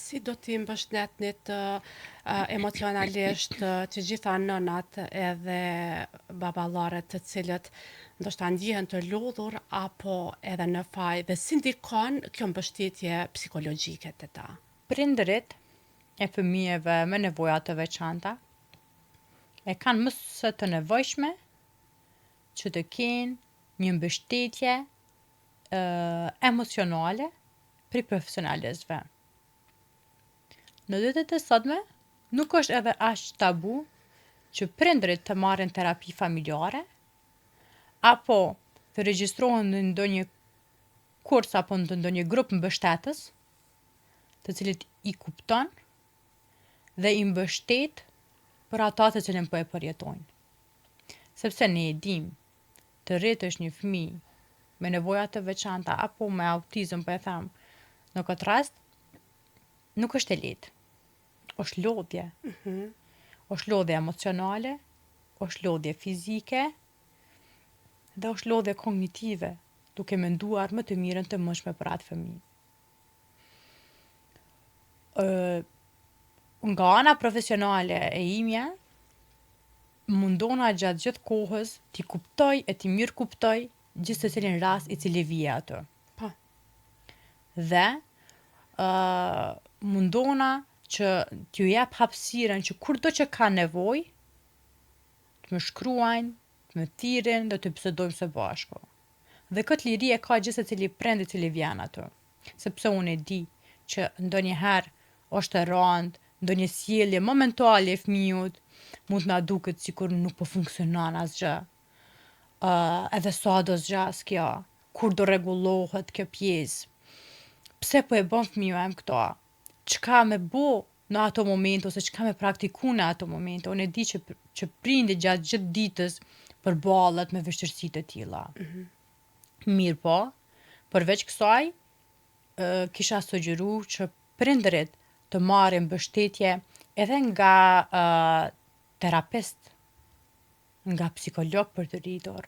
Si do t'i mbështetni emocionalisht të gjitha nënat edhe baballarët të cilët ndoshta ndihen të lodhur apo edhe në faj dhe si ndikon kjo mbështetje psikologjike te ta? Prindërit e fëmijëve me nevoja të veçanta e kanë më së të nevojshme që të kenë një mbështetje emocionale prej profesionalistëve. Në ditët e sotme, nuk është edhe aq tabu që prindërit të marrin terapi familjare apo të regjistrohen në ndonjë kurs apo në ndonjë grup mbështetës, të cilët i kupton dhe i mbështet për ata të cilën po e përjetojnë. Sepse ne e dim, të rritësh një fëmijë me nevoja të veçanta apo me autizëm, po e them, në këtë rast, nuk është e lehtë. Është lodhje. Është lodhje emocionale, është lodhje fizike dhe është lodhje kognitive, duke menduar më të mirën të mundshme për atë fëmijë. Nga ana profesionale e imja, mundona gjatë gjithë kohës t'i kuptoj e t'i mirë kuptoj gjithë se cilin rast i cili vije atë. Po. Dhe mundona që t'ju jap hapësirën që kurdo që ka nevojë, të më shkruajnë, të më thirrin dhe të bisedojmë së bashku. Dhe këtë liri e ka gjithë secili prind i cili vjen aty. Sepse unë e di që ndonjëherë është e rëndë, ndonjë sjellje momentale e fëmijët mund na duket sikur nuk po funksionon asgjë. Edhe sa do zgjas kjo, kur do rregullohet kjo pjesë. Pse po e bën fëmiu em këto? Çka me bo në ato momente ose çka me praktiku në ato momente? Unë e di që prindi gjatë gjithë ditës përballet me vështirësi të tilla. Mirë po, përveç kësaj, kisha sugjeru që prindërit të marrin mbështetje edhe nga terapist, nga psikolog për të rritur.